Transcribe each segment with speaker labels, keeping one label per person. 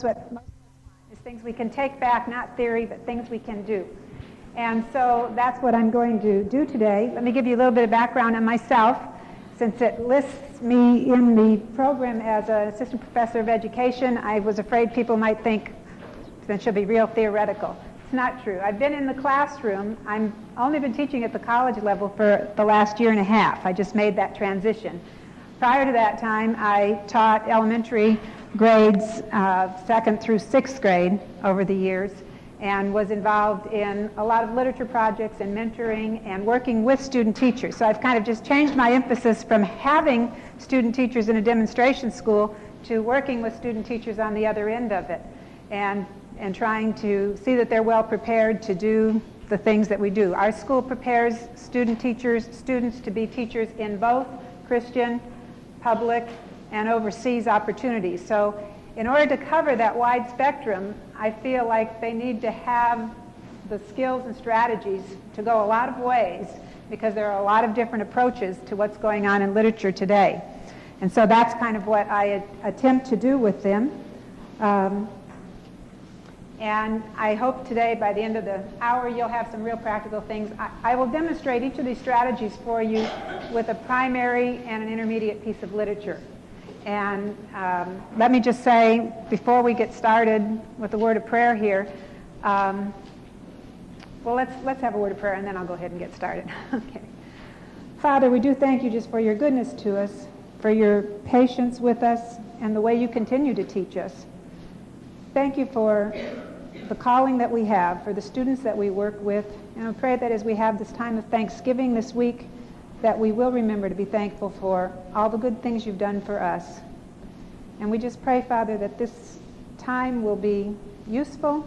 Speaker 1: what most of us want, is things we can take back, not theory, but things we can do. And so that's what I'm going to do today. Let me give you a little bit of background on myself, since it lists me in the program as an assistant professor of education. I was afraid people might think that she'll be real theoretical. It's not true. I've been in the classroom. I've only been teaching at the college level for the last year and a half. I just made that transition. Prior to that time, I taught elementary grades, 2nd through 6th grade over the years, and was involved in a lot of literature projects and mentoring and working with student teachers. So I've kind of just changed my emphasis from having student teachers in a demonstration school to working with student teachers on the other end of it, and trying to see that they're well prepared to do the things that we do. Our school prepares students to be teachers in both Christian, public, and overseas opportunities. So in order to cover that wide spectrum, I feel like they need to have the skills and strategies to go a lot of ways, because there are a lot of different approaches to what's going on in literature today. And so that's kind of what I attempt to do with them. And I hope today, by the end of the hour, you'll have some real practical things. I will demonstrate each of these strategies for you with a primary and an intermediate piece of literature. And let me just say, before we get started with a word of prayer here, well, let's have a word of prayer, and then I'll go ahead and get started. Okay. Father, we do thank you just for your goodness to us, for your patience with us, and the way you continue to teach us. Thank you for the calling that we have, for the students that we work with, and I pray that as we have this time of Thanksgiving this week, that we will remember to be thankful for all the good things you've done for us. And we just pray, Father, that this time will be useful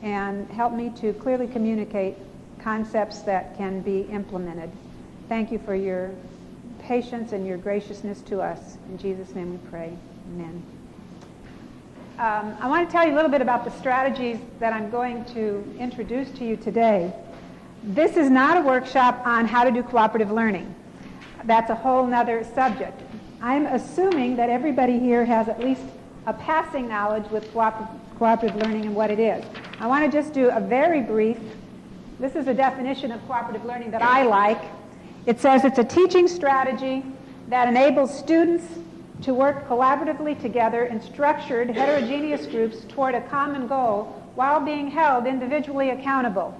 Speaker 1: and help me to clearly communicate concepts that can be implemented. Thank you for your patience and your graciousness to us. In Jesus' name we pray. Amen. I want to tell you a little bit about the strategies that I'm going to introduce to you today. This is not a workshop on how to do cooperative learning. That's a whole nother subject. I'm assuming that everybody here has at least a passing knowledge with cooperative learning and what it is. I want to just do a very brief, this is a definition of cooperative learning that I like. It says it's a teaching strategy that enables students to work collaboratively together in structured, heterogeneous groups toward a common goal while being held individually accountable.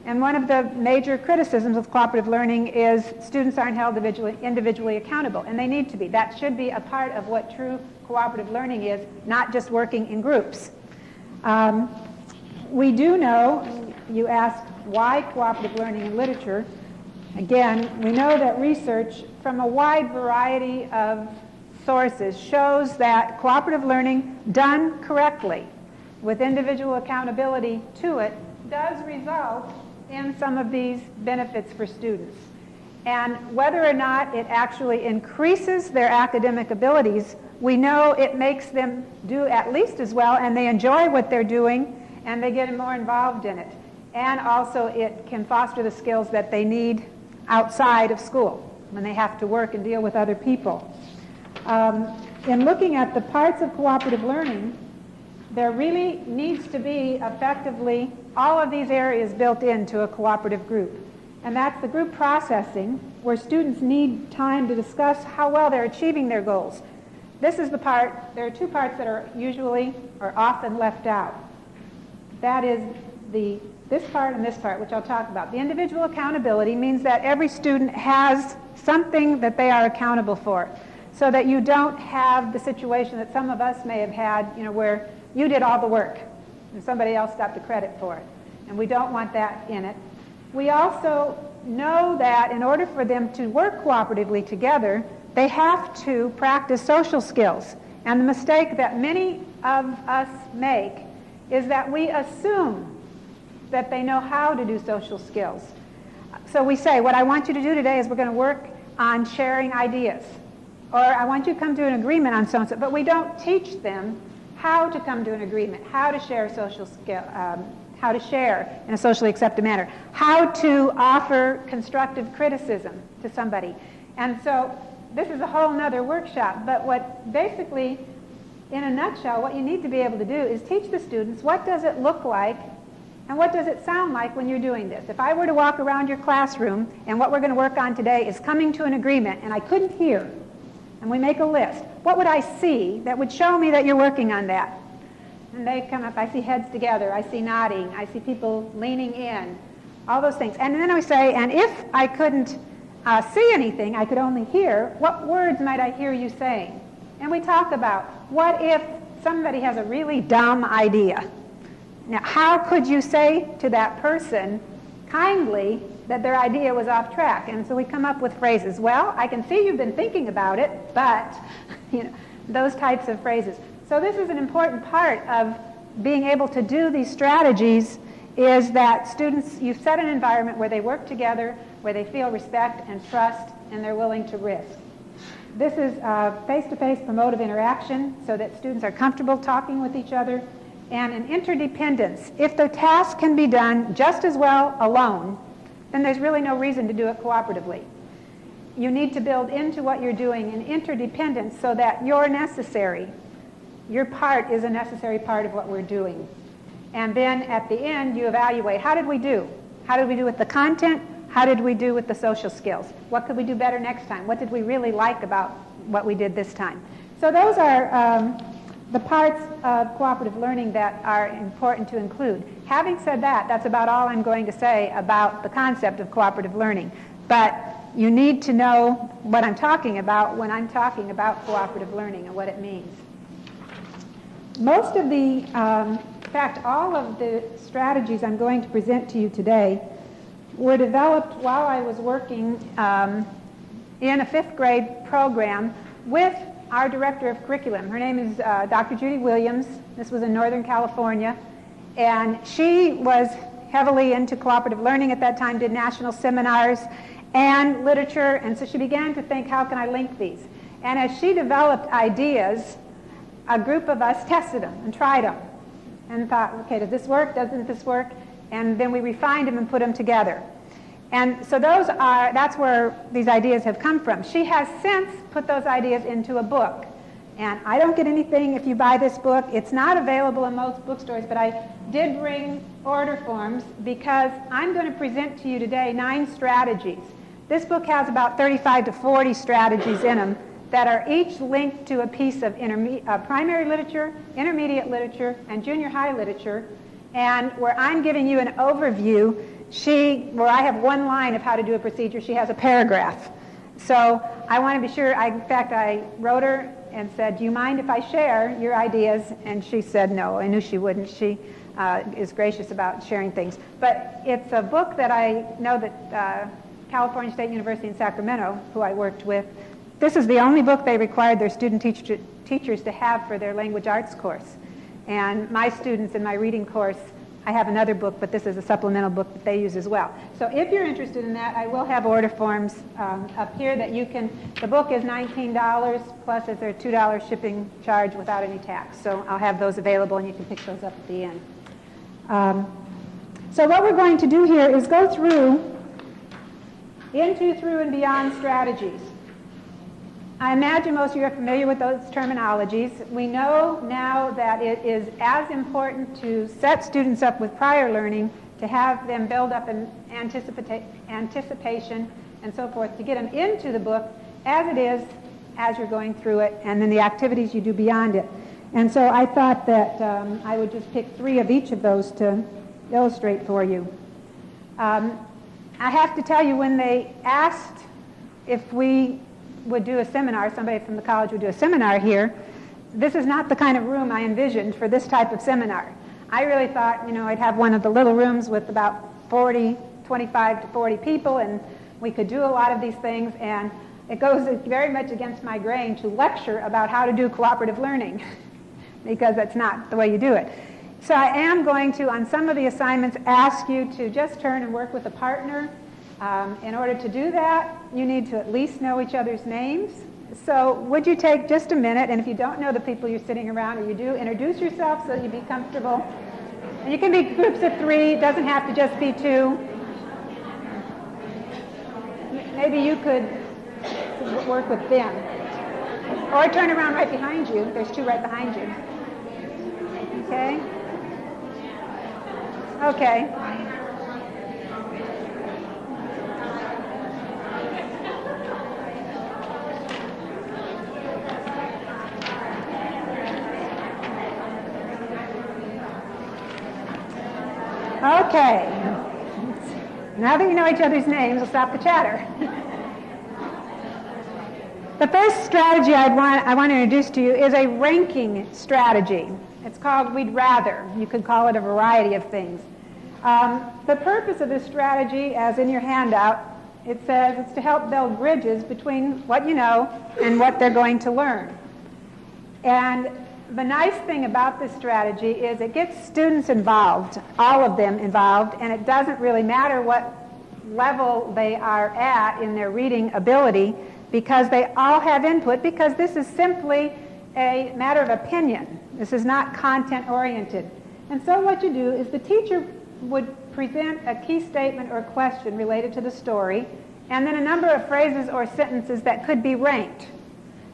Speaker 1: And one of the major criticisms of cooperative learning is students aren't held individually accountable, and they need to be. That should be a part of what true cooperative learning is, not just working in groups. We do know, you asked why cooperative learning in literature. Again, we know that research from a wide variety of sources shows that cooperative learning done correctly with individual accountability to it does result in some of these benefits for students. And whether or not it actually increases their academic abilities, we know it makes them do at least as well, and they enjoy what they're doing, and they get more involved in it. And also it can foster the skills that they need outside of school when they have to work and deal with other people. In looking at the parts of cooperative learning, there really needs to be effectively all of these areas built into a cooperative group. And that's the group processing, where students need time to discuss how well they're achieving their goals. This is the part, there are two parts that are usually or often left out. That is this part and this part, which I'll talk about. The individual accountability means that every student has something that they are accountable for, so that you don't have the situation that some of us may have had, where you did all the work and somebody else got the credit for it. And we don't want that in it. We also know that in order for them to work cooperatively together, they have to practice social skills. And the mistake that many of us make is that we assume that they know how to do social skills. So we say, what I want you to do today is we're going to work on sharing ideas. Or I want you to come to an agreement on so-and-so. But we don't teach them how to come to an agreement, how to share social skill, how to share in a socially accepted manner, how to offer constructive criticism to somebody. And so this is a whole nother workshop, but what basically in a nutshell, what you need to be able to do is teach the students what does it look like and what does it sound like when you're doing this. If I were to walk around your classroom and what we're going to work on today is coming to an agreement and I couldn't hear, and we make a list, what would I see that would show me that you're working on that? And they come up, I see heads together, I see nodding, I see people leaning in, all those things. And then I say, and if I couldn't see anything, I could only hear, what words might I hear you saying? And we talk about, what if somebody has a really dumb idea? Now, how could you say to that person kindly that their idea was off track? And so we come up with phrases. Well, I can see you've been thinking about it, but, those types of phrases. So this is an important part of being able to do these strategies, is that students, you set an environment where they work together, where they feel respect and trust, and they're willing to risk. This is face-to-face promotive interaction so that students are comfortable talking with each other, and an interdependence. If the task can be done just as well alone, then there's really no reason to do it cooperatively. You need to build into what you're doing an interdependence so that you're necessary. Your part is a necessary part of what we're doing. And then at the end, you evaluate, how did we do? How did we do with the content? How did we do with the social skills? What could we do better next time? What did we really like about what we did this time? So those are the parts of cooperative learning that are important to include. Having said that, that's about all I'm going to say about the concept of cooperative learning. But you need to know what I'm talking about when I'm talking about cooperative learning and what it means. Most of the, in fact, all of the strategies I'm going to present to you today were developed while I was working in a 5th grade program with our director of curriculum. Her name is Dr. Judy Williams. This was in Northern California. And she was heavily into cooperative learning at that time, did national seminars and literature. And so she began to think, how can I link these? And as she developed ideas, a group of us tested them and tried them and thought, okay, does this work? Doesn't this work? And then we refined them and put them together. And so that's where these ideas have come from. She has since put those ideas into a book. And I don't get anything if you buy this book. It's not available in most bookstores, but I did bring order forms because I'm going to present to you today 9 strategies. This book has about 35 to 40 strategies in them that are each linked to a piece of primary literature, intermediate literature, and junior high literature. And where I'm giving you an overview, where I have one line of how to do a procedure, she has a paragraph. So I want to be sure, in fact, I wrote her and said, do you mind if I share your ideas? And she said no. I knew she wouldn't. She is gracious about sharing things. But it's a book that I know that California State University in Sacramento, who I worked with, this is the only book they required their student teachers to have for their language arts course. And my students in my reading course, I have another book, but this is a supplemental book that they use as well. So if you're interested in that, I will have order forms up here that you can, the book is $19, plus is there a $2 shipping charge without any tax. So I'll have those available and you can pick those up at the end. So what we're going to do here is go through into, through, and beyond strategies. I imagine most of you are familiar with those terminologies. We know now that it is as important to set students up with prior learning, to have them build up an anticipation and so forth, to get them into the book as it is as you're going through it, and then the activities you do beyond it. And so I thought that I would just pick 3 of each of those to illustrate for you. I have to tell you, when they asked if we would do a seminar, somebody from the college would do a seminar here, this is not the kind of room I envisioned for this type of seminar. I really thought, I'd have one of the little rooms with about 25 to 40 people, and we could do a lot of these things, and it goes very much against my grain to lecture about how to do cooperative learning, because that's not the way you do it. So I am going to, on some of the assignments, ask you to just turn and work with a partner. In order to do that, you need to at least know each other's names. So would you take just a minute, and if you don't know the people you're sitting around, or you do, introduce yourself so you be comfortable. And you can be groups of 3, it doesn't have to just be 2. Maybe you could work with them. Or turn around right behind you. There's two right behind you. Okay? Okay. Okay. Now that you know each other's names, we'll stop the chatter. The first strategy I want to introduce to you is a ranking strategy. It's called We'd Rather. You could call it a variety of things. The purpose of this strategy, as in your handout, it says it's to help build bridges between what you know and what they're going to learn. And the nice thing about this strategy is it gets students involved, all of them involved, and it doesn't really matter what level they are at in their reading ability, because they all have input, because this is simply a matter of opinion. This is not content-oriented. And so what you do is the teacher would present a key statement or question related to the story, and then a number of phrases or sentences that could be ranked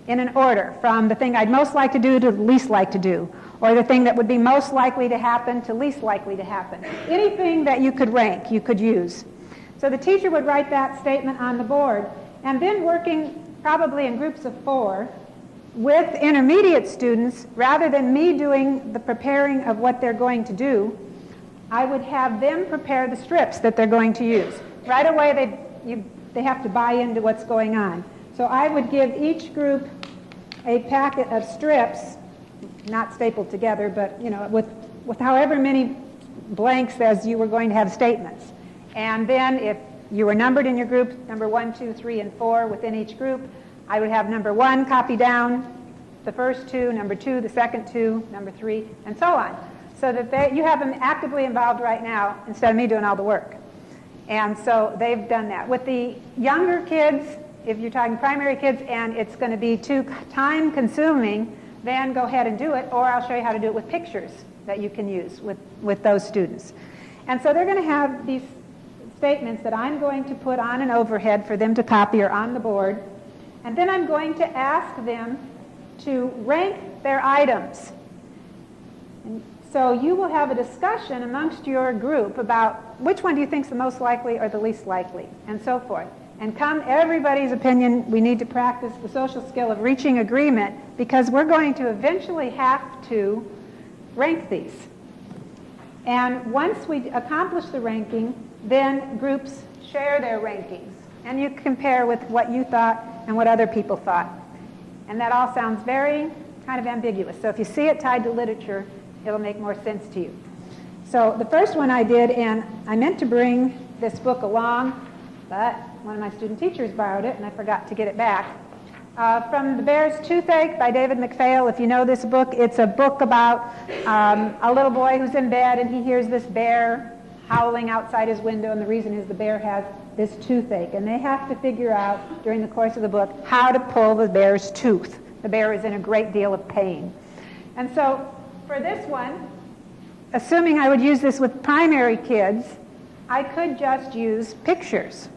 Speaker 1: in an order, from the thing I'd most like to do to least like to do, or the thing that would be most likely to happen to least likely to happen. Anything that you could rank, you could use. So the teacher would write that statement on the board, and then working probably in groups of 4 with intermediate students, rather than me doing the preparing of what they're going to do, I would have them prepare the strips that they're going to use. Right away they have to buy into what's going on. So I would give each group a packet of strips, not stapled together, but with however many blanks as you were going to have statements. And then if you were numbered in your group, number 1, 2, 3, and 4 within each group, I would have number 1 copy down the first 2, number 2 the second 2, number 3, and so on. So that you have them actively involved right now instead of me doing all the work. And so they've done that. With the younger kids, if you're talking primary kids and it's going to be too time consuming, then go ahead and do it, or I'll show you how to do it with pictures that you can use with those students. And so they're going to have these statements that I'm going to put on an overhead for them to copy or on the board, and then I'm going to ask them to rank their items. And so you will have a discussion amongst your group about which one do you think is the most likely or the least likely, and so forth. And come everybody's opinion, we need to practice the social skill of reaching agreement, because we're going to eventually have to rank these. And once we accomplish the ranking, then groups share their rankings. And you compare with what you thought and what other people thought. And that all sounds very kind of ambiguous. So if you see it tied to literature, it'll make more sense to you. So the first one I did, and I meant to bring this book along, but one of my student teachers borrowed it, and I forgot to get it back. From The Bear's Toothache by David McPhail. If you know this book, it's a book about a little boy who's in bed, and he hears this bear howling outside his window, and the reason is the bear has this toothache. And they have to figure out, during the course of the book, how to pull the bear's tooth. The bear is in a great deal of pain. And so for this one, assuming I would use this with primary kids, I could just use pictures.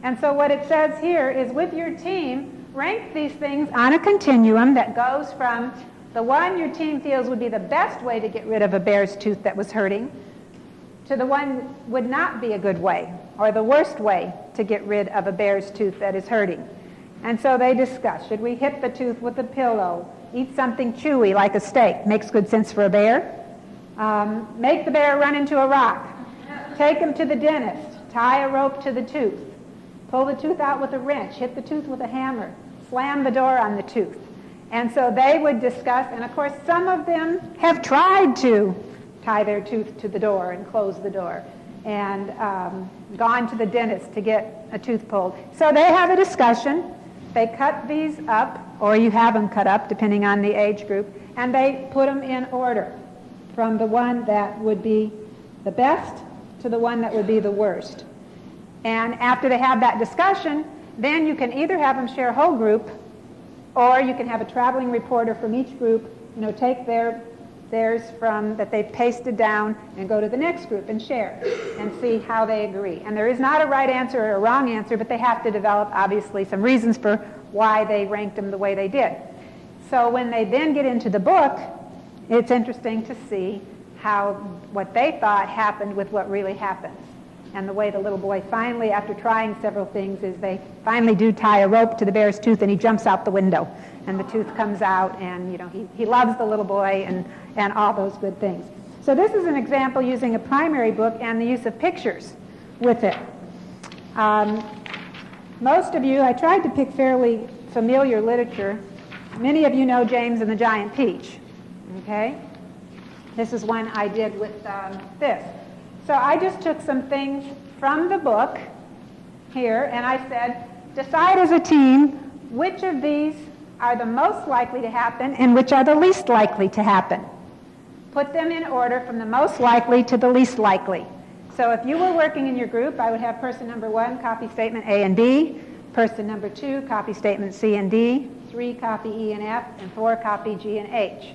Speaker 1: And so what it says here is, with your team, rank these things on a continuum that goes from the one your team feels would be the best way to get rid of a bear's tooth that was hurting, to the one would not be a good way, or the worst way to get rid of a bear's tooth that is hurting. And so they discuss, should we hit the tooth with a pillow, eat something chewy like a steak, makes good sense for a bear, make the bear run into a rock, take him to the dentist, tie a rope to the tooth, pull the tooth out with a wrench, hit the tooth with a hammer, slam the door on the tooth. And so they would discuss, and of course some of them have tried to tie their tooth to the door and close the door, and gone to the dentist to get a tooth pulled. So they have a discussion. They cut these up, or you have them cut up depending on the age group, and they put them in order from the one that would be the best to the one that would be the worst. And after they have that discussion, then you can either have them share a whole group, or you can have a traveling reporter from each group, take theirs from that they've pasted down and go to the next group and share and see how they agree. And there is not a right answer or a wrong answer, but they have to develop, obviously, some reasons for why they ranked them the way they did. So when they then get into the book, it's interesting to see how what they thought happened with what really happens. And the way the little boy finally, after trying several things, is they finally do tie a rope to the bear's tooth and he jumps out the window. And the tooth comes out and, you know, he loves the little boy and all those good things. So this is an example using a primary book and the use of pictures with it. Most of you, I tried to pick fairly familiar literature. Many of you know James and the Giant Peach. Okay? This is one I did with this. So I just took some things from the book here, and I said, decide as a team which of these are the most likely to happen and which are the least likely to happen. Put them in order from the most likely to the least likely. So if you were working in your group, I would have person number 1 copy statement A and B, person number 2 copy statement C and D, 3 copy E and F, and 4 copy G and H.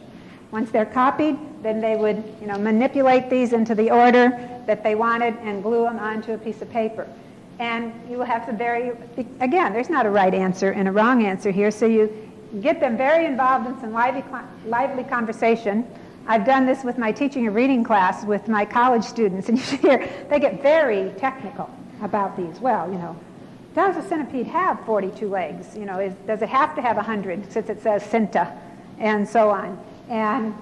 Speaker 1: Once they're copied, then they would, you know, manipulate these into the order that they wanted and glue them onto a piece of paper. And you will have some again, there's not a right answer and a wrong answer here, so you get them very involved in some lively conversation. I've done this with my teaching a reading class with my college students, and you should hear they get very technical about these. Well, you know, does a centipede have 42 legs? You know, does it have to have 100 since it says cinta, and so on. And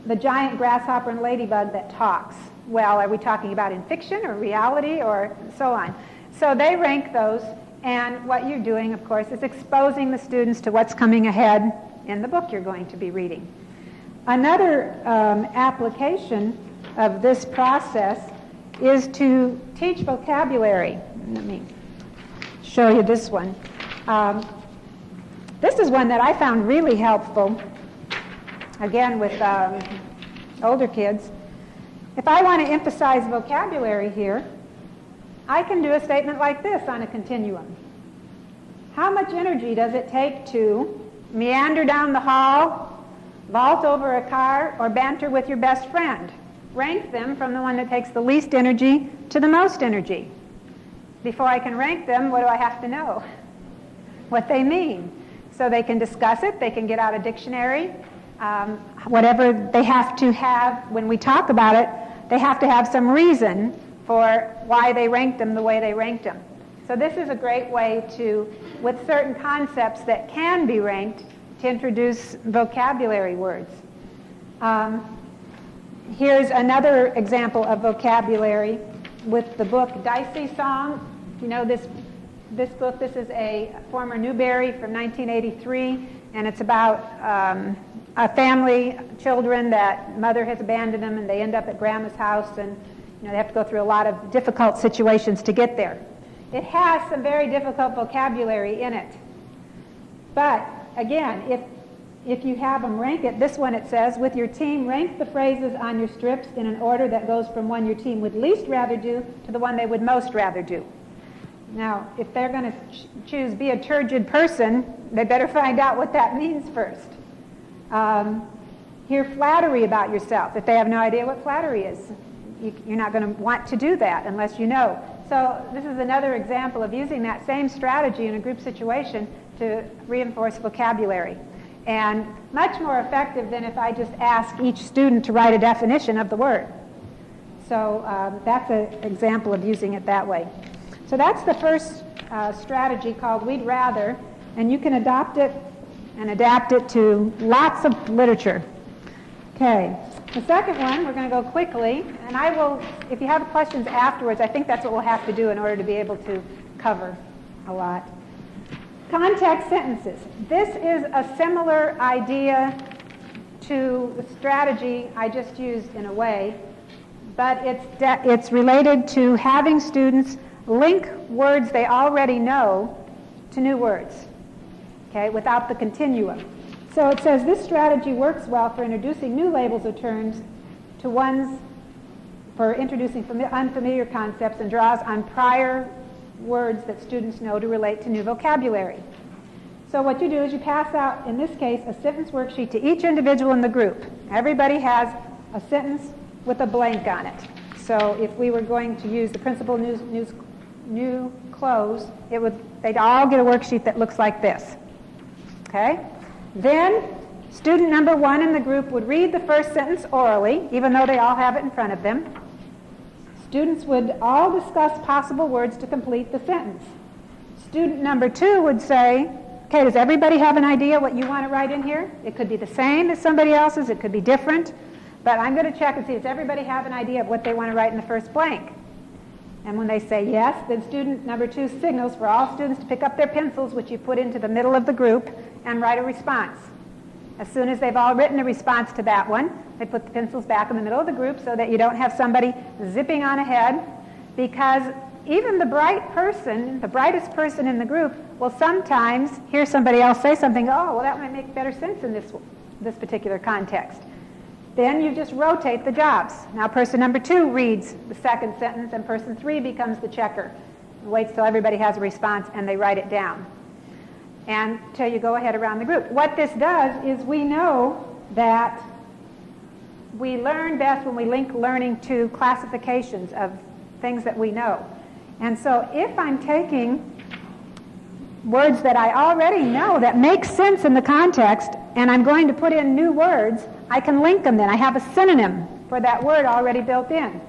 Speaker 1: the giant grasshopper and ladybug that talks. Well, are we talking about in fiction or reality or so on? So they rank those, and what you're doing, of course, is exposing the students to what's coming ahead in the book you're going to be reading. Another application of this process is to teach vocabulary. Let me show you this one. This is one that I found really helpful, again, with older kids. If I want to emphasize vocabulary here, I can do a statement like this on a continuum. How much energy does it take to meander down the hall, vault over a car, or banter with your best friend? Rank them from the one that takes the least energy to the most energy. Before I can rank them, what do I have to know? What they mean. So they can discuss it, they can get out a dictionary, whatever they have to have when we talk about it, they have to have some reason for why they ranked them the way they ranked them. So this is a great way to, with certain concepts that can be ranked, to introduce vocabulary words. Here's another example of vocabulary with the book Dicey Song. You know this book, this is a former Newbery from 1983, and it's about a family, children that mother has abandoned them, and they end up at grandma's house, and you know, they have to go through a lot of difficult situations to get there. It has some very difficult vocabulary in it. But again, if you have them rank it, this one it says, with your team, rank the phrases on your strips in an order that goes from one your team would least rather do to the one they would most rather do. Now, if they're going to choose be a turgid person, they better find out what that means first. Hear flattery about yourself. If they have no idea what flattery is, you're not going to want to do that unless you know. So this is another example of using that same strategy in a group situation to reinforce vocabulary. And much more effective than if I just ask each student to write a definition of the word. So that's an example of using it that way. So that's the first strategy called We'd Rather, and you can adopt it and adapt it to lots of literature. Okay, the second one, we're going to go quickly, and I will, if you have questions afterwards, I think that's what we'll have to do in order to be able to cover a lot. Context sentences. This is a similar idea to the strategy I just used in a way, but it's related to having students link words they already know to new words, okay, without the continuum. So it says this strategy works well for introducing new labels or terms to ones for introducing unfamiliar concepts and draws on prior words that students know to relate to new vocabulary. So what you do is you pass out, in this case, a sentence worksheet to each individual in the group. Everybody has a sentence with a blank on it. So if we were going to use the principal new clothes, they'd all get a worksheet that looks like this. Okay? Then student number 1 in the group would read the first sentence orally, even though they all have it in front of them. Students would all discuss possible words to complete the sentence. Student number 2 would say, okay, does everybody have an idea what you want to write in here? It could be the same as somebody else's, it could be different, but I'm going to check and see, does everybody have an idea of what they want to write in the first blank? And when they say yes, then student number 2 signals for all students to pick up their pencils, which you put into the middle of the group, and write a response. As soon as they've all written a response to that one, they put the pencils back in the middle of the group so that you don't have somebody zipping on ahead, because even the brightest person in the group will sometimes hear somebody else say something, oh, well, that might make better sense in this particular context. Then you just rotate the jobs. Now person number 2 reads the second sentence, and person 3 becomes the checker. And waits till everybody has a response, and they write it down. And till you go ahead around the group. What this does is we know that we learn best when we link learning to classifications of things that we know. And so if I'm taking words that I already know that make sense in the context, and I'm going to put in new words, I can link them then. I have a synonym for that word already built in.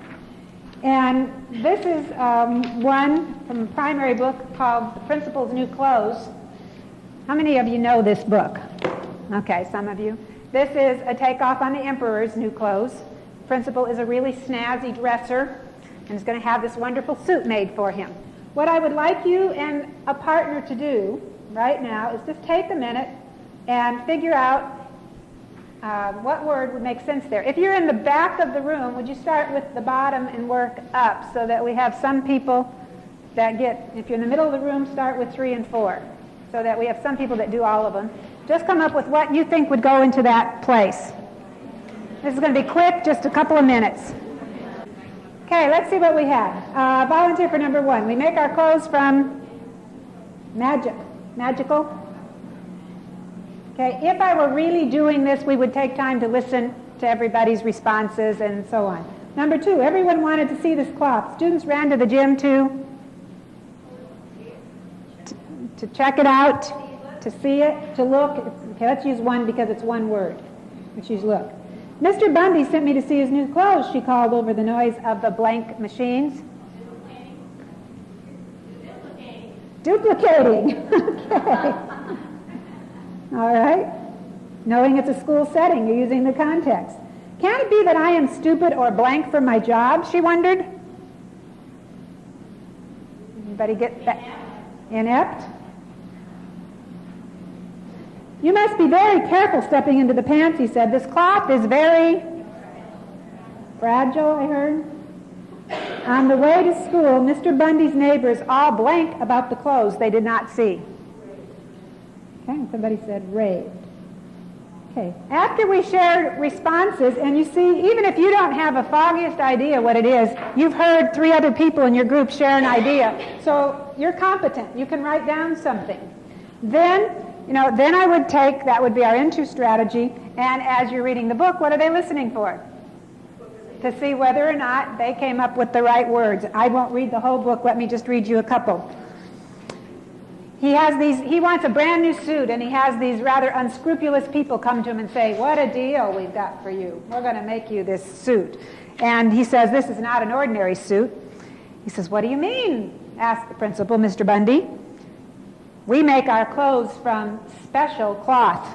Speaker 1: And this is one from a primary book called The Principal's New Clothes. How many of you know this book? Okay, some of you. This is a takeoff on the Emperor's New Clothes. The principal is a really snazzy dresser and is going to have this wonderful suit made for him. What I would like you and a partner to do right now is just take a minute and figure out what word would make sense there. If you're in the back of the room, would you start with the bottom and work up so that we have some people that get, if you're in the middle of the room, start with 3 and 4, so that we have some people that do all of them. Just come up with what you think would go into that place. This is going to be quick, just a couple of minutes. Okay, let's see what we have. Volunteer for number 1. We make our clothes from magical. Okay, if I were really doing this, we would take time to listen to everybody's responses and so on. Number 2, everyone wanted to see this cloth. Students ran to the gym to check it out, to see it, to look. Okay, let's use 1 because it's one word. Let's use look. Mr. Bundy sent me to see his new clothes, she called over the noise of the blank machines. Duplicating. Okay. All right. Knowing it's a school setting, you're using the context. Can it be that I am stupid or blank for my job, she wondered. Anybody get that? Inept? You must be very careful stepping into the pants, he said. This cloth is very fragile, I heard. On the way to school, Mr. Bundy's neighbors all blank about the clothes they did not see. Okay, somebody said raved. Okay, after we shared responses, and you see, even if you don't have a foggiest idea what it is, you've heard 3 other people in your group share an idea. So you're competent. You can write down something. Then I would take, that would be our into strategy, and as you're reading the book, what are they listening for? To see whether or not they came up with the right words. I won't read the whole book, let me just read you a couple. He wants a brand new suit, and he has these rather unscrupulous people come to him and say, what a deal we've got for you. We're going to make you this suit. And he says, this is not an ordinary suit. He says, what do you mean? Asked the principal, Mr. Bundy. We make our clothes from special cloth.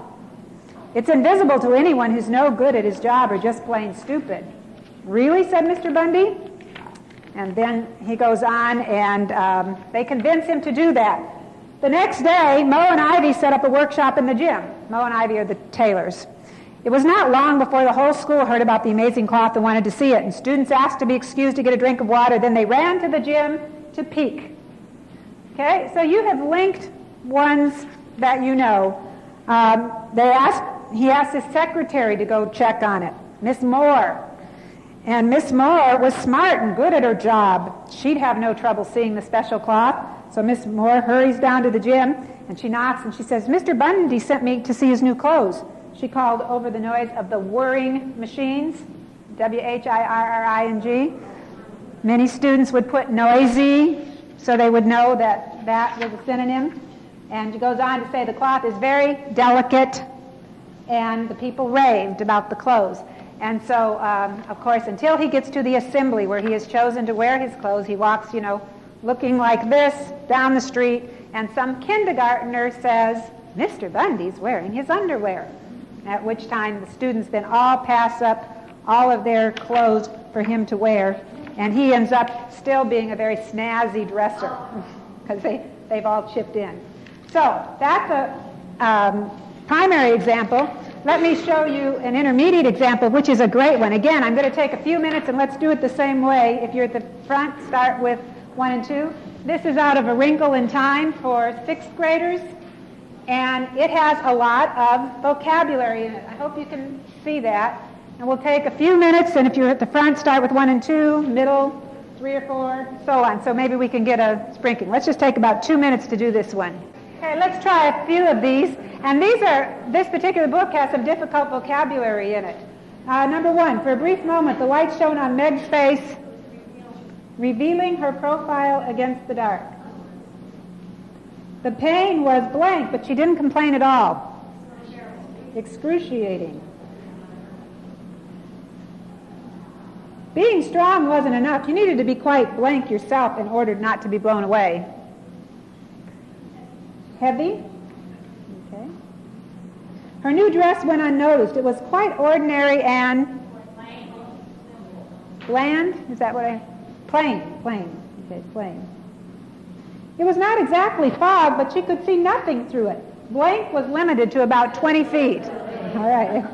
Speaker 1: It's invisible to anyone who's no good at his job or just plain stupid. Really, said Mr. Bundy? And then he goes on, and they convince him to do that. The next day, Mo and Ivy set up a workshop in the gym. Mo and Ivy are the tailors. It was not long before the whole school heard about the amazing cloth and wanted to see it, and students asked to be excused to get a drink of water. Then they ran to the gym to peek. Okay, so you have linked ones that you know. He asked his secretary to go check on it, Miss Moore. And Miss Moore was smart and good at her job. She'd have no trouble seeing the special cloth. So Miss Moore hurries down to the gym, and she knocks, and she says, Mr. Bundy sent me to see his new clothes. She called over the noise of the whirring machines, whirring. Many students would put noisy, so they would know that that was a synonym. And she goes on to say the cloth is very delicate, and the people raved about the clothes. And so, of course, until he gets to the assembly where he has chosen to wear his clothes, he walks, looking like this down the street, and some kindergartner says, "Mr. Bundy's wearing his underwear." At which time the students then all pass up all of their clothes for him to wear, and he ends up still being a very snazzy dresser because they've all chipped in. So that's a primary example. Let me show you an intermediate example, which is a great one. Again, I'm going to take a few minutes and let's do it the same way. If you're at the front, start with 1 and 2. This is out of A Wrinkle in Time for 6th graders, and it has a lot of vocabulary in it. I hope you can see that. And we'll take a few minutes, and if you're at the front, start with 1 and 2, middle, 3 or 4, so on. So maybe we can get a sprinkling. Let's just take about 2 minutes to do this one. Okay, let's try a few of these. And this particular book has some difficult vocabulary in it. Number 1, for a brief moment, the light shone on Meg's face, revealing her profile against the dark. The pain was blank, but she didn't complain at all. Excruciating. Being strong wasn't enough. You needed to be quite blank yourself in order not to be blown away. Heavy. Okay. Her new dress went unnoticed. It was quite ordinary and bland. Is that what plain. Okay, plain. It was not exactly fog, but she could see nothing through it. Blank was limited to about 20 feet. All right.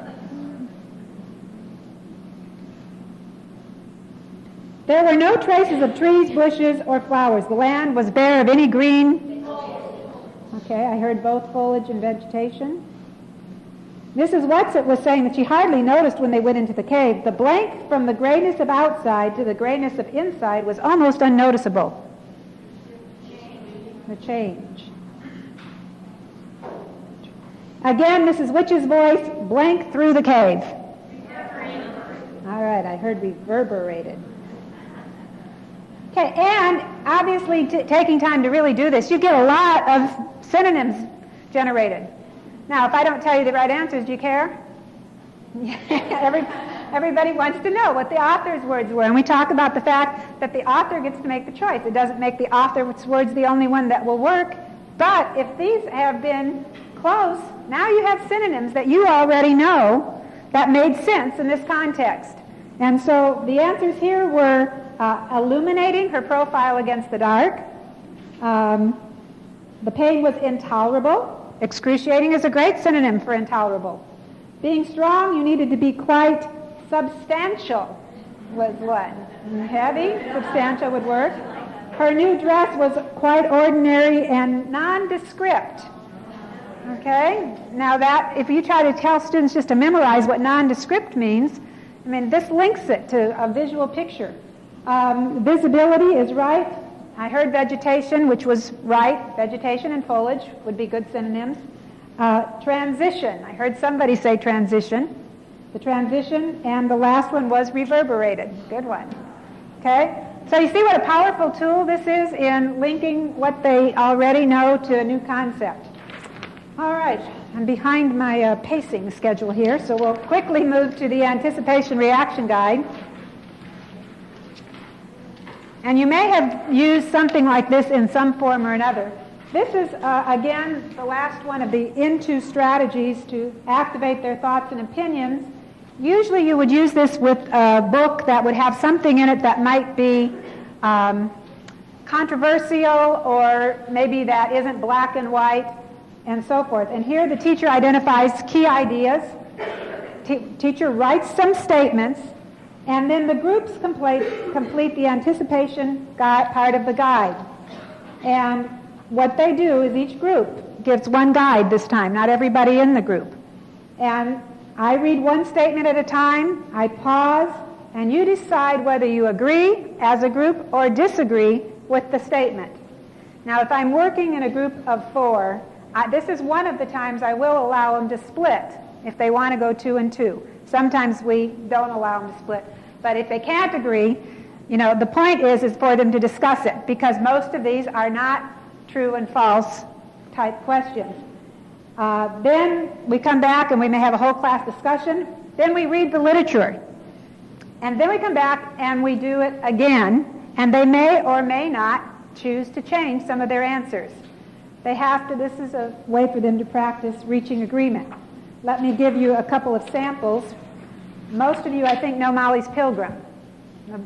Speaker 1: There were no traces of trees, bushes, or flowers. The land was bare of any green. Okay, I heard both foliage and vegetation. Mrs. Wetzel was saying that she hardly noticed when they went into the cave. The blank from the grayness of outside to the grayness of inside was almost unnoticeable. The change. Again, Mrs. Witch's voice, blank through the cave. All right, I heard reverberated. Okay, and obviously taking time to really do this, you get a lot of synonyms generated. Now, if I don't tell you the right answers, do you care? Everybody wants to know what the author's words were, and we talk about the fact that the author gets to make the choice. It doesn't make the author's words the only one that will work, but if these have been close, now you have synonyms that you already know that made sense in this context. And so the answers here were illuminating her profile against the dark. The pain was intolerable. Excruciating is a great synonym for intolerable. Being strong, you needed to be quite substantial was one. Heavy, substantial would work. Her new dress was quite ordinary and nondescript. Okay? Now that, if you try to tell students just to memorize what nondescript means, I mean, this links it to a visual picture. Visibility is right. I heard vegetation, which was right. Vegetation and foliage would be good synonyms. Transition. I heard somebody say transition. The transition, and the last one was reverberated. Good one. Okay? So you see what a powerful tool this is in linking what they already know to a new concept. All right. I'm behind my pacing schedule here, so we'll quickly move to the anticipation reaction guide. And you may have used something like this in some form or another. This is, again, the last one of the into strategies to activate their thoughts and opinions. Usually you would use this with a book that would have something in it that might be controversial, or maybe that isn't black and white, and so forth. And here the teacher identifies key ideas. Teacher writes some statements, and then the groups complete the anticipation part of the guide. And what they do is each group gives one guide this time, not everybody in the group. And I read one statement at a time, I pause, and you decide whether you agree as a group or disagree with the statement. Now, if I'm working in a group of 4, this is one of the times I will allow them to split if they want to go 2 and 2. Sometimes we don't allow them to split. But if they can't agree, the point is for them to discuss it, because most of these are not true and false type questions. Then we come back and we may have a whole class discussion. Then we read the literature. And then we come back and we do it again, and they may or may not choose to change some of their answers. They have to, this is a way for them to practice reaching agreement. Let me give you a couple of samples. Most of you, I think, know Molly's Pilgrim.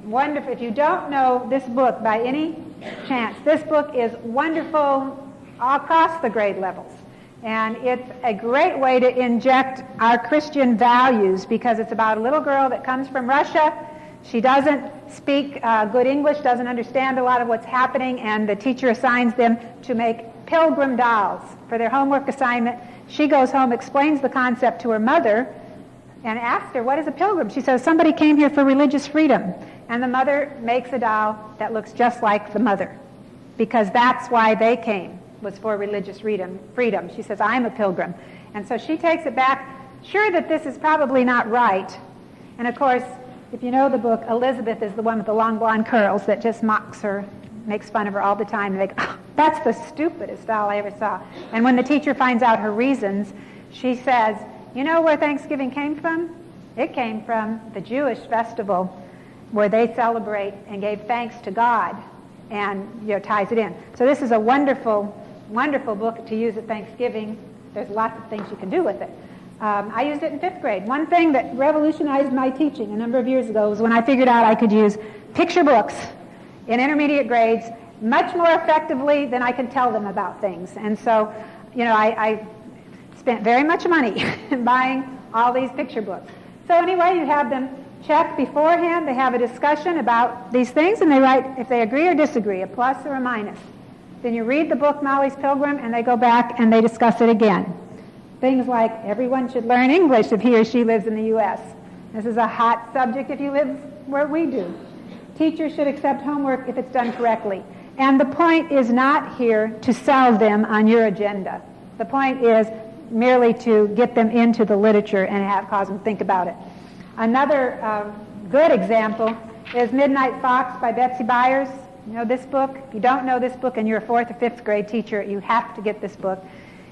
Speaker 1: Wonderful. If you don't know this book by any chance, this book is wonderful all across the grade levels. And it's a great way to inject our Christian values because it's about a little girl that comes from Russia. She doesn't speak good English, doesn't understand a lot of what's happening, and the teacher assigns them to make pilgrim dolls for their homework assignment. She goes home, explains the concept to her mother, and asks her, what is a pilgrim? She says, somebody came here for religious freedom. And the mother makes a doll that looks just like the mother because that's why they came, was for religious freedom. She says, I'm a pilgrim. And so she takes it back, sure that this is probably not right. And of course, if you know the book, Elizabeth is the one with the long blonde curls that just mocks her, makes fun of her all the time. And they go, oh, that's the stupidest doll I ever saw. And when the teacher finds out her reasons, she says, you know where Thanksgiving came from? It came from the Jewish festival where they celebrate and gave thanks to God, and ties it in. So this is a wonderful, wonderful book to use at Thanksgiving. There's lots of things you can do with it. I used it in 5th grade. One thing that revolutionized my teaching a number of years ago was when I figured out I could use picture books in intermediate grades much more effectively than I can tell them about things. And so, I spent very much money in buying all these picture books. So anyway, you have them check beforehand. They have a discussion about these things, and they write if they agree or disagree, a plus or a minus. Then you read the book Molly's Pilgrim, and they go back and they discuss it again. Things like everyone should learn English if he or she lives in the U.S. This is a hot subject if you live where we do. Teachers should accept homework if it's done correctly. And the point is not here to sell them on your agenda. The point is merely to get them into the literature and cause them to think about it. Another good example is Midnight Fox by Betsy Byers. You know this book? If you don't know this book and you're a 4th or 5th grade teacher, you have to get this book.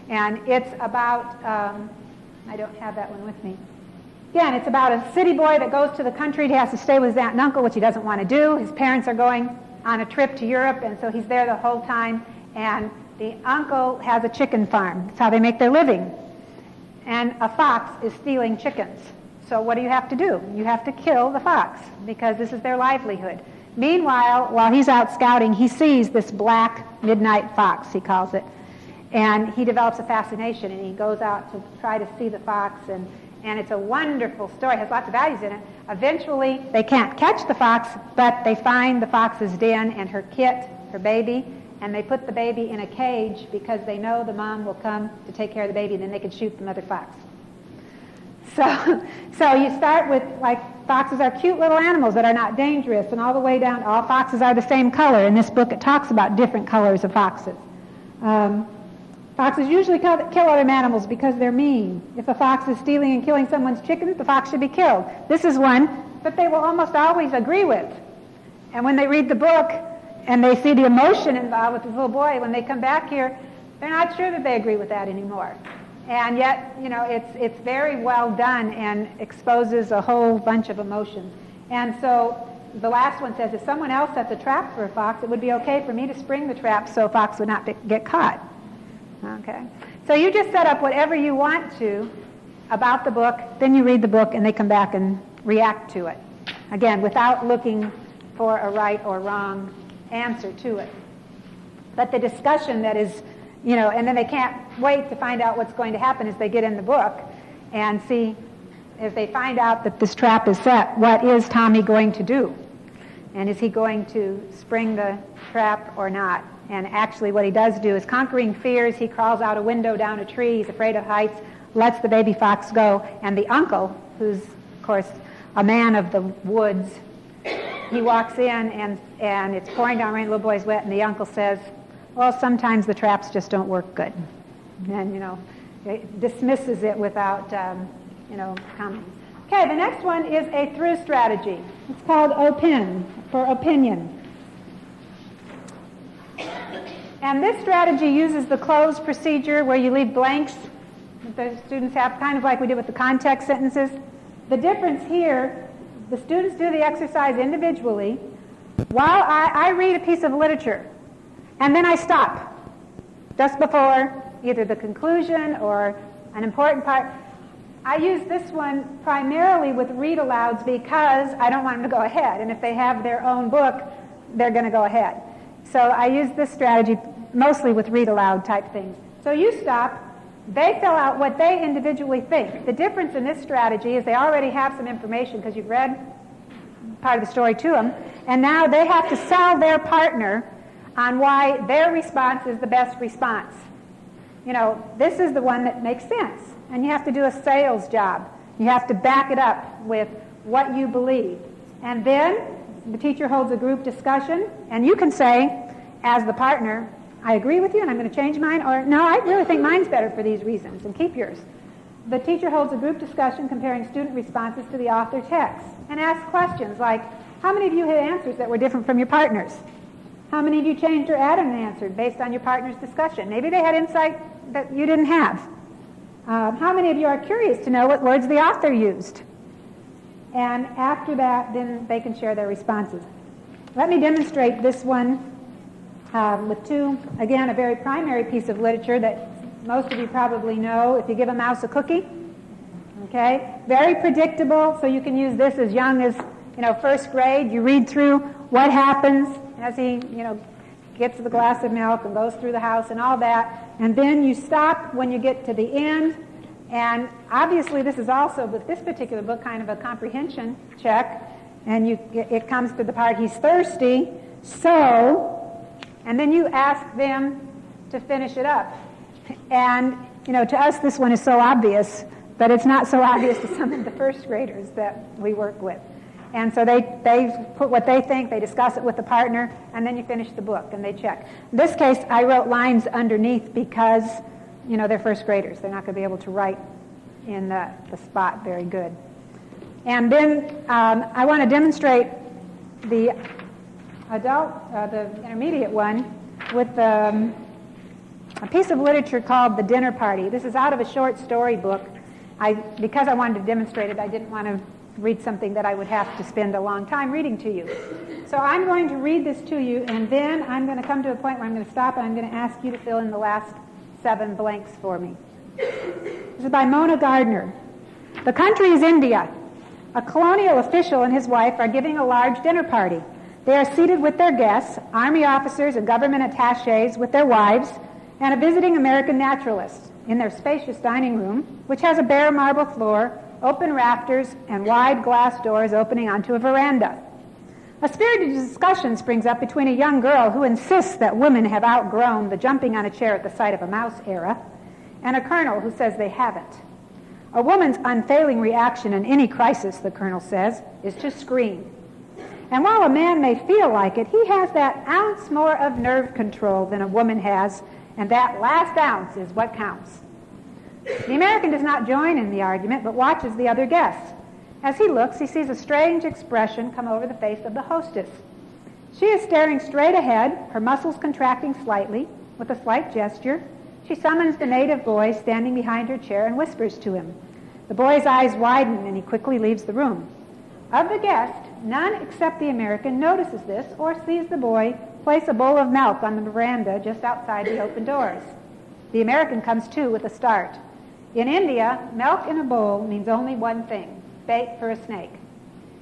Speaker 1: And it's about, I don't have that one with me. Again, it's about a city boy that goes to the country. He has to stay with his aunt and uncle, which he doesn't want to do. His parents are going on a trip to Europe, and so he's there the whole time. And the uncle has a chicken farm. That's how they make their living. And a fox is stealing chickens. So what do you have to do? You have to kill the fox because this is their livelihood. Meanwhile, while he's out scouting, he sees this black midnight fox, he calls it. And he develops a fascination, and he goes out to try to see the fox, and it's a wonderful story. It has lots of values in it. Eventually, they can't catch the fox, but they find the fox's den and her kit, her baby, and they put the baby in a cage because they know the mom will come to take care of the baby, and then they can shoot the mother fox. So you start with, like, foxes are cute little animals that are not dangerous, and all the way down, all foxes are the same color. In this book, it talks about different colors of foxes. Foxes usually kill other animals because they're mean. If a fox is stealing and killing someone's chickens, the fox should be killed. This is one that they will almost always agree with. And when they read the book and they see the emotion involved with the little boy, when they come back here, they're not sure that they agree with that anymore. And yet, it's very well done and exposes a whole bunch of emotions. And so the last one says, if someone else sets a trap for a fox, it would be okay for me to spring the trap so a fox would not get caught. Okay. So you just set up whatever you want to about the book, then you read the book, and they come back and react to it. Again, without looking for a right or wrong answer to it. But the discussion that is, and then they can't wait to find out what's going to happen as they get in the book and see if they find out that this trap is set, what is Tommy going to do? And is he going to spring the trap or not? And actually what he does do is, conquering fears, he crawls out a window down a tree, he's afraid of heights, lets the baby fox go, and the uncle, who's, of course, a man of the woods, he walks in and it's pouring down rain, the little boy's wet, and the uncle says, well, sometimes the traps just don't work good. And, it dismisses it without, comment. Okay, the next one is a through strategy. It's called OPIN, for opinion. And this strategy uses the closed procedure where you leave blanks that the students have, kind of like we did with the context sentences. The difference here, the students do the exercise individually while I read a piece of literature, and then I stop just before either the conclusion or an important part. I use this one primarily with read-alouds because I don't want them to go ahead, and if they have their own book, they're going to go ahead. So I use this strategy mostly with read-aloud type things. So you stop, they fill out what they individually think. The difference in this strategy is they already have some information because you've read part of the story to them, and now they have to sell their partner on why their response is the best response. You know, this is the one that makes sense, and you have to do a sales job. You have to back it up with what you believe. And then the teacher holds a group discussion, and you can say, as the partner, I agree with you and I'm going to change mine, or no, I really think mine's better for these reasons, and keep yours. The teacher holds a group discussion comparing student responses to the author text and asks questions like, how many of you had answers that were different from your partner's? How many of you changed or added an answer based on your partner's discussion? Maybe they had insight that you didn't have. How many of you are curious to know what words the author used? And after that, then they can share their responses. Let me demonstrate this one with two, again, a very primary piece of literature that most of you probably know. If you give a mouse a cookie, okay? Very predictable, so you can use this as young as, first grade. You read through what happens as he, gets the glass of milk and goes through the house and all that. And then you stop when you get to the end. And obviously this is also, with this particular book, kind of a comprehension check. And it comes to the part, he's thirsty, so, and then you ask them to finish it up. And, to us this one is so obvious, but it's not so obvious to some of the first graders that we work with. And so they put what they think, they discuss it with the partner, and then you finish the book, and they check. In this case, I wrote lines underneath because, they're first graders. They're not going to be able to write in the spot very good. And then I want to demonstrate the the intermediate one, with a piece of literature called The Dinner Party. This is out of a short story book. Because I wanted to demonstrate it, I didn't want to read something that I would have to spend a long time reading to you. So I'm going to read this to you, and then I'm going to come to a point where I'm going to stop, and I'm going to ask you to fill in the last 7 blanks for me. This is by Mona Gardner. The country is India. A colonial official and his wife are giving a large dinner party. They are seated with their guests, army officers and government attachés with their wives, and a visiting American naturalist in their spacious dining room, which has a bare marble floor, open rafters, and wide glass doors opening onto a veranda. A spirited discussion springs up between a young girl who insists that women have outgrown the jumping on a chair at the sight of a mouse era, and a colonel who says they haven't. A woman's unfailing reaction in any crisis, the colonel says, is to scream. And while a man may feel like it, he has that ounce more of nerve control than a woman has, and that last ounce is what counts. The American does not join in the argument, but watches the other guests. As he looks, he sees a strange expression come over the face of the hostess. She is staring straight ahead, her muscles contracting slightly. With a slight gesture, she summons the native boy standing behind her chair and whispers to him. The boy's eyes widen, and he quickly leaves the room. Of the guests, none except the American notices this or sees the boy place a bowl of milk on the veranda just outside the open doors. The American comes to with a start. In India, milk in a bowl means only one thing: bait for a snake.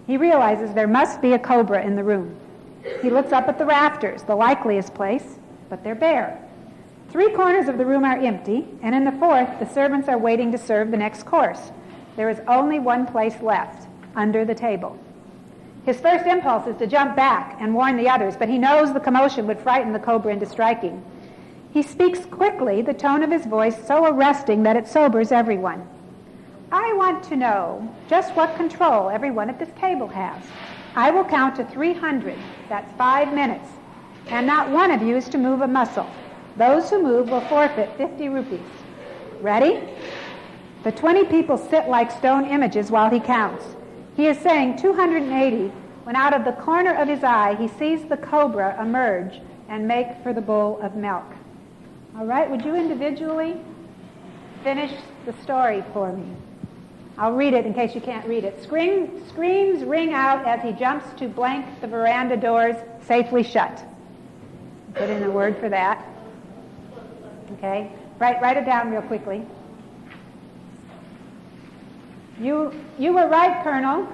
Speaker 1: He realizes there must be a cobra in the room. He looks up at the rafters, the likeliest place, but they're bare. 3 corners of the room are empty, and in the 4th, the servants are waiting to serve the next course. There is only one place left, under the table. His first impulse is to jump back and warn the others, but he knows the commotion would frighten the cobra into striking. He speaks quickly, the tone of his voice so arresting that it sobers everyone. I want to know just what control everyone at this table has. I will count to 300. That's 5 minutes. And not one of you is to move a muscle. Those who move will forfeit 50 rupees. Ready? The 20 people sit like stone images while he counts. He is saying 280 when out of the corner of his eye he sees the cobra emerge and make for the bowl of milk. All right, would you individually finish the story for me? I'll read it in case you can't read it. Screams ring out as he jumps to blank the veranda doors safely shut. Put in a word for that. Okay, write it down real quickly. You were right, Colonel,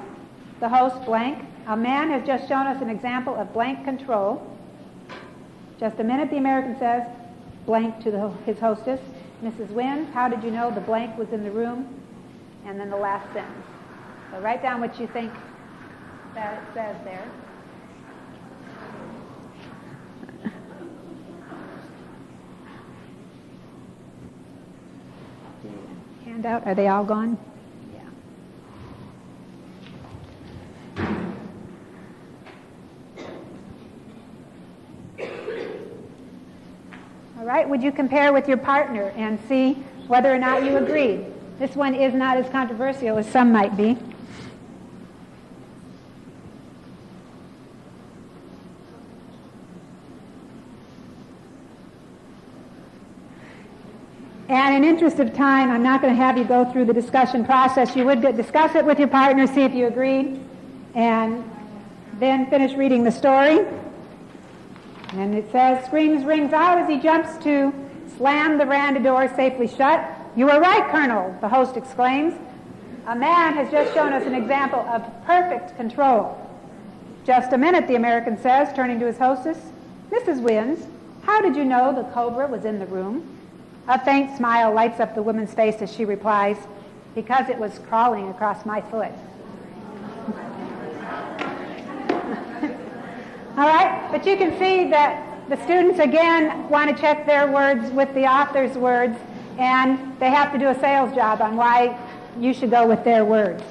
Speaker 1: the host blank. A man has just shown us an example of blank control. Just a minute, the American says, blank to his hostess. Mrs. Wynn, how did you know the blank was in the room? And then the last sentence. So write down what you think that it says there. Handout, are they all gone? All right, would you compare with your partner and see whether or not you agreed? This one is not as controversial as some might be. And in interest of time, I'm not going to have you go through the discussion process. You would discuss it with your partner, see if you agreed, and then finish reading the story. And it says, screams rings out as he jumps to slam the veranda door safely shut. You were right, Colonel, the host exclaims. A man has just shown us an example of perfect control. Just a minute, the American says, turning to his hostess. Mrs. Wynns, how did you know the cobra was in the room? A faint smile lights up the woman's face as she replies, because it was crawling across my foot. All right, but you can see that the students again want to check their words with the author's words, and they have to do a sales job on why you should go with their words.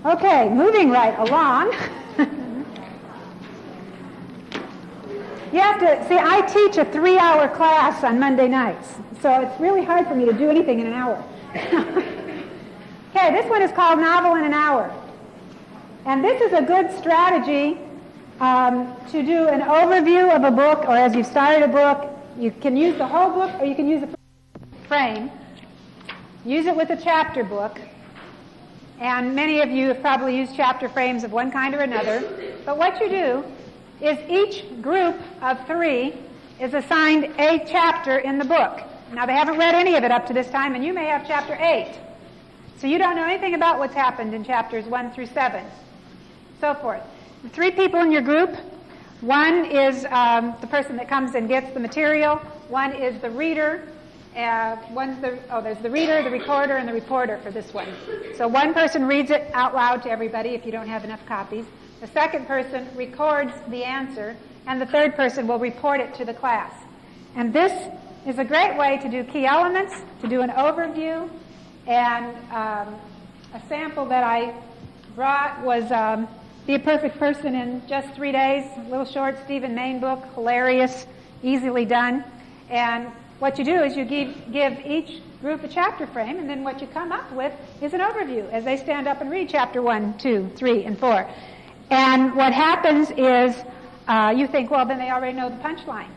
Speaker 1: Okay, moving right along. You have to, see, I teach a 3-hour class on Monday nights, so it's really hard for me to do anything in an hour. Okay, this one is called Novel in an Hour. And this is a good strategy to do an overview of a book, or as you've started a book, you can use the whole book or you can use a frame. Use it with a chapter book. And many of you have probably used chapter frames of one kind or another. But what you do is each group of 3 is assigned a chapter in the book. Now, they haven't read any of it up to this time, and you may have chapter 8. So you don't know anything about what's happened in chapters 1 through 7. So forth. The 3 people in your group, one is the person that comes and gets the material, one is the reader, there's the reader, the recorder, and the reporter for this one. So one person reads it out loud to everybody if you don't have enough copies. The second person records the answer, and the third person will report it to the class. And this is a great way to do key elements, to do an overview, and a sample that I brought was Be a Perfect Person in Just 3 Days, a little short Stephen Mayne book, hilarious, easily done. And what you do is you give each group a chapter frame, and then what you come up with is an overview as they stand up and read chapter 1, 2, 3, and 4. And what happens is you think, well, then they already know the punchline.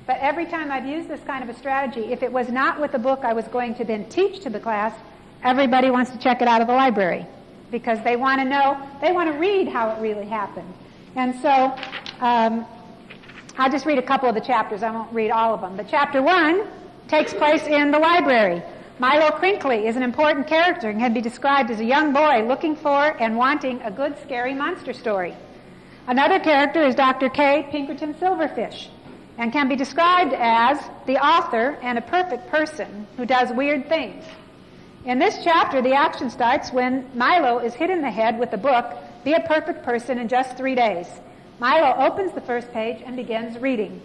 Speaker 1: But every time I've used this kind of a strategy, if it was not with the book I was going to then teach to the class, everybody wants to check it out of the library because they want to know, they want to read how it really happened. And so I'll just read a couple of the chapters. I won't read all of them. But chapter 1 takes place in the library. Milo Crinkly is an important character and can be described as a young boy looking for and wanting a good, scary monster story. Another character is Dr. K. Pinkerton Silverfish and can be described as the author and a perfect person who does weird things. In this chapter, the action starts when Milo is hit in the head with the book, Be a Perfect Person in Just 3 Days. Milo opens the first page and begins reading.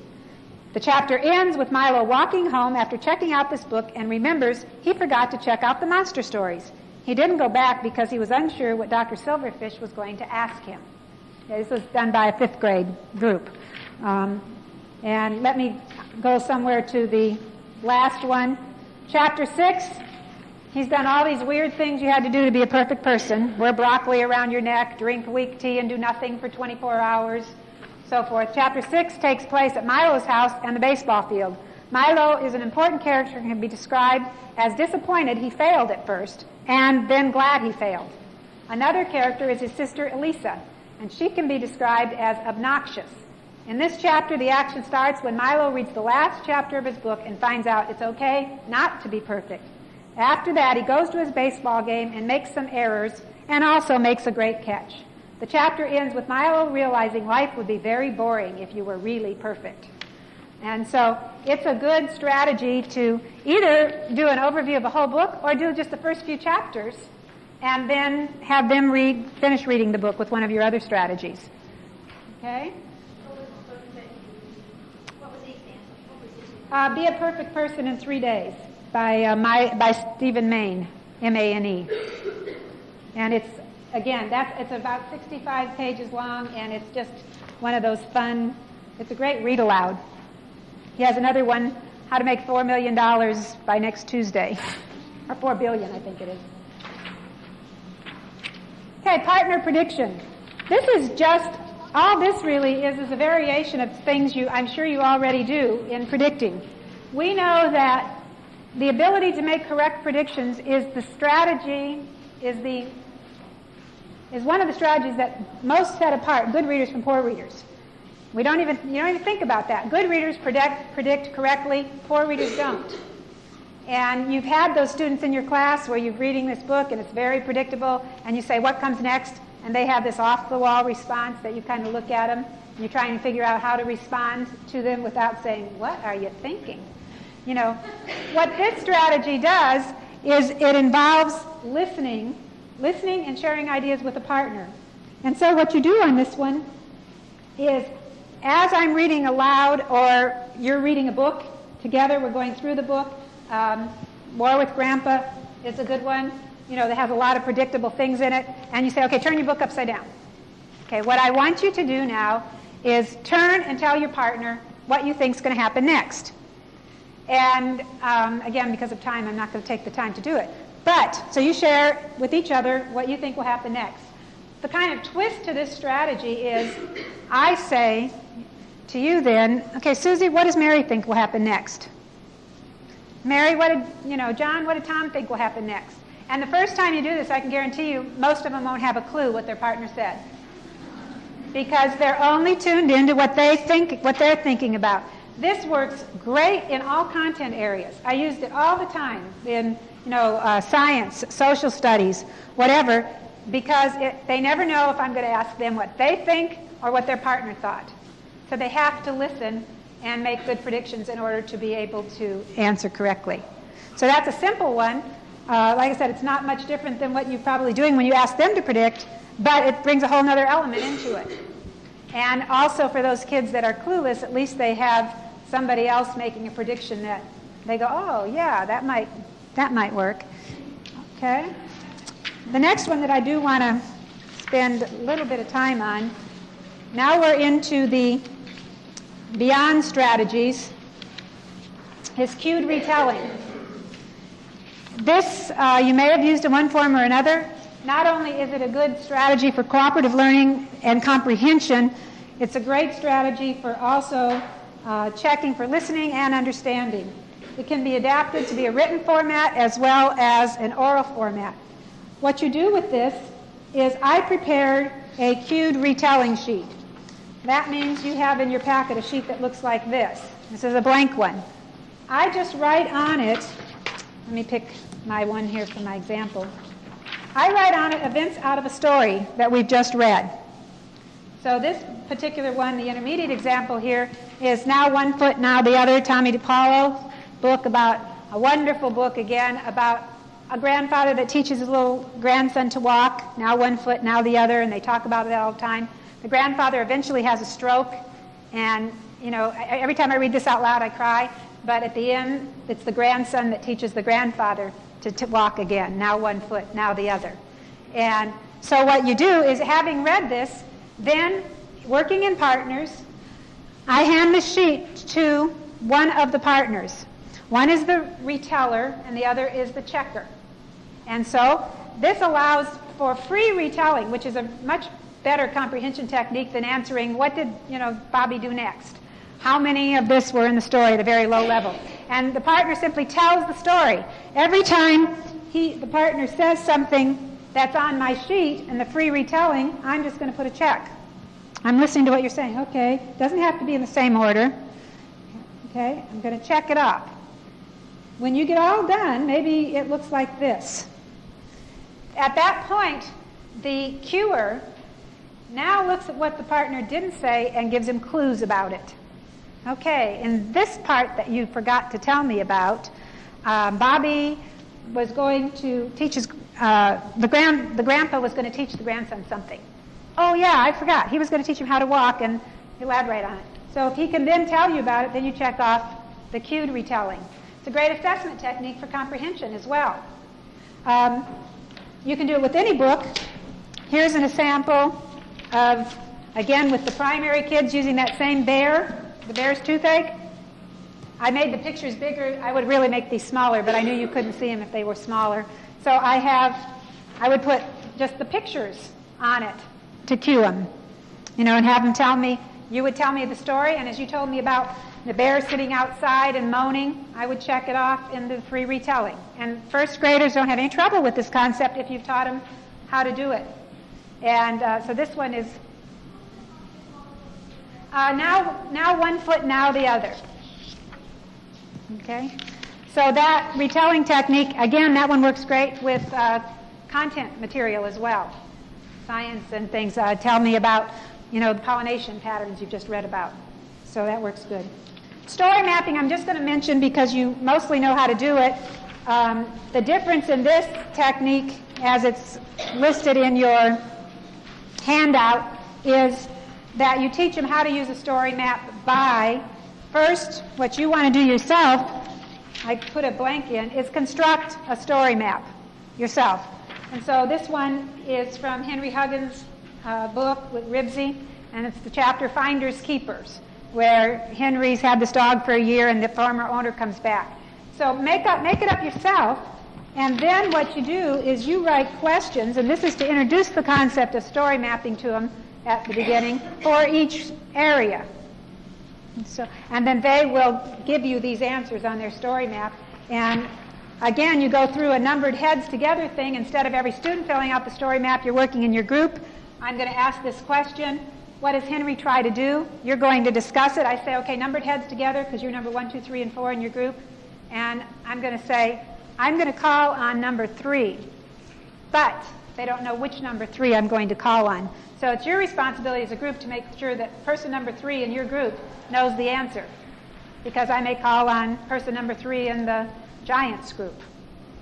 Speaker 1: The chapter ends with Milo walking home after checking out this book and remembers he forgot to check out the monster stories. He didn't go back because he was unsure what Dr. Silverfish was going to ask him. This was done by a 5th grade group. And let me go somewhere to the last one. Chapter 6 He's done all these weird things you had to do to be a perfect person. Wear broccoli around your neck, drink weak tea, and do nothing for 24 hours, so forth. Chapter 6 takes place at Milo's house and the baseball field. Milo is an important character and can be described as disappointed he failed at first, and then glad he failed. Another character is his sister Elisa, and she can be described as obnoxious. In this chapter, the action starts when Milo reads the last chapter of his book and finds out it's okay not to be perfect. After that, he goes to his baseball game and makes some errors, and also makes a great catch. The chapter ends with Milo realizing life would be very boring if you were really perfect. And so it's a good strategy to either do an overview of a whole book or do just the first few chapters and then have them finish reading the book with one of your other strategies. Okay?
Speaker 2: What was the example?
Speaker 1: Be a Perfect Person in 3 Days by Stephen Maine, M-A-N-E. And it's about 65 pages long, and it's just one of those fun, it's a great read aloud. He has another one, How to Make $4 Million by Next Tuesday, or $4 billion, I think it is. Okay, partner prediction. This is just, all this really is a variation of things I'm sure you already do in predicting. We know that the ability to make correct predictions is one of the strategies that most set apart good readers from poor readers. You don't even think about that. Good readers predict correctly, poor readers don't. And you've had those students in your class where you're reading this book and it's very predictable, and you say, what comes next? And they have this off-the-wall response that you kind of look at them, and you're trying to figure out how to respond to them without saying, what are you thinking? You know, what this strategy does is it involves listening and sharing ideas with a partner. And so what you do on this one is, as I'm reading aloud or you're reading a book together, we're going through the book. War with Grandpa is a good one. You know, that has a lot of predictable things in it. And you say, okay, turn your book upside down. Okay, what I want you to do now is turn and tell your partner what you think is going to happen next. And again, because of time, I'm not going to take the time to do it. But, so you share with each other what you think will happen next. The kind of twist to this strategy is, I say to you then, okay, Susie, what does Mary think will happen next? Mary, John, what did Tom think will happen next? And the first time you do this, I can guarantee you, most of them won't have a clue what their partner said. Because they're only tuned into what they're thinking about. This works great in all content areas. I used it all the time in, science, social studies, whatever, because they never know if I'm going to ask them what they think or what their partner thought. So they have to listen and make good predictions in order to be able to answer correctly. So that's a simple one. Like I said, it's not much different than what you're probably doing when you ask them to predict, but it brings a whole other element into it. And also for those kids that are clueless, at least they have somebody else making a prediction that they go, oh, yeah, that might work. Okay? The next one that I do want to spend a little bit of time on, now we're into the beyond strategies, is cued retelling. This you may have used in one form or another. Not only is it a good strategy for cooperative learning and comprehension, it's a great strategy for also checking for listening and understanding. It can be adapted to be a written format as well as an oral format. What you do with this is I prepared a cued retelling sheet. That means you have in your packet a sheet that looks like this. This is a blank one. I just write on it, let me pick my one here for my example. I write on it events out of a story that we've just read. So this particular one, the intermediate example here, is Now One Foot, Now the Other, Tommy DiPaolo book, about a wonderful book again about a grandfather that teaches his little grandson to walk, now one foot, now the other, and they talk about it all the time. The grandfather eventually has a stroke, and every time I read this out loud I cry, but at the end it's the grandson that teaches the grandfather to walk again, now one foot, now the other. And so what you do is, having read this, then working in partners, I hand the sheet to one of the partners. One is the reteller and the other is the checker. And so this allows for free retelling, which is a much better comprehension technique than answering, what did, Bobby do next? How many of this were in the story at a very low level? And the partner simply tells the story. Every time the partner says something that's on my sheet in the free retelling, I'm just going to put a check. I'm listening to what you're saying. Okay, doesn't have to be in the same order. Okay, I'm going to check it up. When you get all done, maybe it looks like this. At that point, the cuer now looks at what the partner didn't say and gives him clues about it. Okay, in this part that you forgot to tell me about, Bobby was going to teach his, the grandpa was going to teach the grandson something. Oh yeah, I forgot. He was going to teach him how to walk and elaborate on it. So if he can then tell you about it, then you check off the cued retelling. It's a great assessment technique for comprehension as well. You can do it with any book. Here's an example of, again, with the primary kids using that same bear, the bear's toothache. I made the pictures bigger. I would really make these smaller, but I knew you couldn't see them if they were smaller. So I would put just the pictures on it to cue them, and have them tell me. You would tell me the story, and as you told me about the bear sitting outside and moaning, I would check it off in the free retelling. And first graders don't have any trouble with this concept if you've taught them how to do it. And so this one is now 1 foot, now the other. Okay? So that retelling technique, again, that one works great with content material as well. Science and things. Tell me about, the pollination patterns you've just read about. So that works good. Story mapping, I'm just going to mention because you mostly know how to do it. The difference in this technique, as it's listed in your handout, is that you teach them how to use a story map by, first, what you want to do yourself, I put a blank in, is construct a story map yourself. And so this one is from Henry Huggins' book with Ribsy, and it's the chapter Finders Keepers, where Henry's had this dog for a year and the former owner comes back. So make it up yourself, and then what you do is you write questions, and this is to introduce the concept of story mapping to them at the beginning for each area. And then they will give you these answers on their story map. And again, you go through a numbered heads together thing. Instead of every student filling out the story map, you're working in your group. I'm going to ask this question. What does Henry try to do? You're going to discuss it. I say, okay, numbered heads together because you're number 1, 2, 3, and 4 in your group. And I'm going to say, I'm going to call on number 3. But they don't know which number 3 I'm going to call on. So it's your responsibility as a group to make sure that person number 3 in your group knows the answer. Because I may call on person number 3 in the Giants group.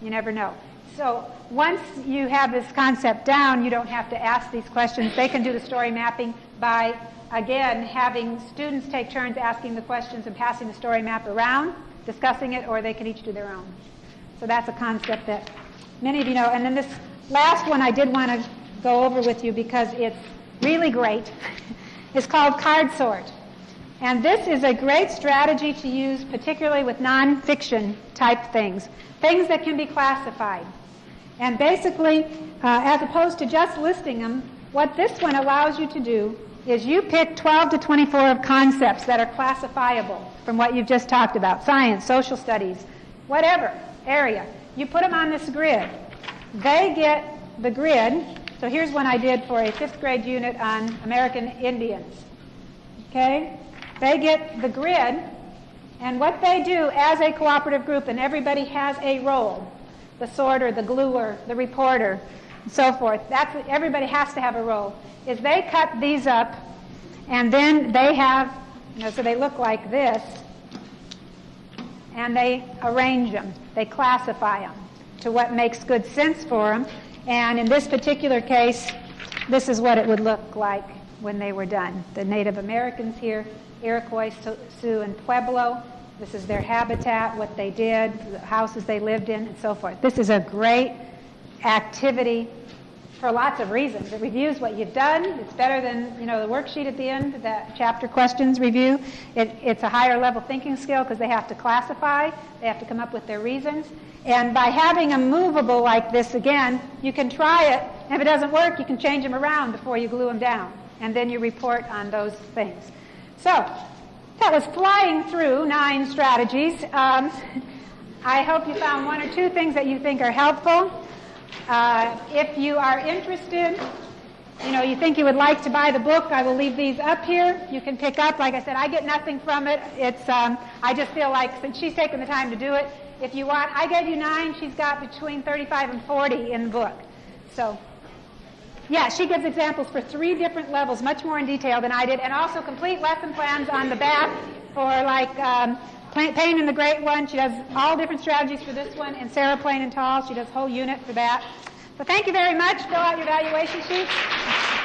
Speaker 1: You never know. So once you have this concept down, you don't have to ask these questions. They can do the story mapping by, again, having students take turns asking the questions and passing the story map around, discussing it, or they can each do their own. So that's a concept that many of you know. And then this last one I did want to go over with you because it's really great. It's called card sort. And this is a great strategy to use, particularly with nonfiction type things that can be classified. And basically, as opposed to just listing them, what this one allows you to do is you pick 12 to 24 of concepts that are classifiable from what you've just talked about, science, social studies, whatever area. You put them on this grid. They get the grid. So here's one I did for a 5th grade unit on American Indians. Okay? They get the grid, and what they do as a cooperative group, and everybody has a role, the sorter, the gluer, the reporter, and so forth. Everybody has to have a role, is they cut these up, and then they have, so they look like this, and they arrange them. They classify them to what makes good sense for them. And in this particular case, this is what it would look like when they were done. The Native Americans here, Iroquois, Sioux, and Pueblo. This is their habitat, what they did, the houses they lived in, and so forth. This is a great activity for lots of reasons. It reviews what you've done. It's better than, the worksheet at the end, that chapter questions review. It's a higher level thinking skill because they have to classify. They have to come up with their reasons. And by having them movable like this again, you can try it. And if it doesn't work, you can change them around before you glue them down. And then you report on those things. So that was flying through 9 strategies. I hope you found 1 or 2 things that you think are helpful. If you are interested, you think you would like to buy the book, I will leave these up here. You can pick up. Like I said, I get nothing from it. It's I just feel like since she's taken the time to do it, if you want, I gave you 9. She's got between 35 and 40 in the book. So, yeah, she gives examples for 3 different levels, much more in detail than I did, and also complete lesson plans on the back for like Plain and the Great one. She does all different strategies for this one, and Sarah Plain and Tall, she does whole unit for that. So thank you very much. Fill out your evaluation sheets.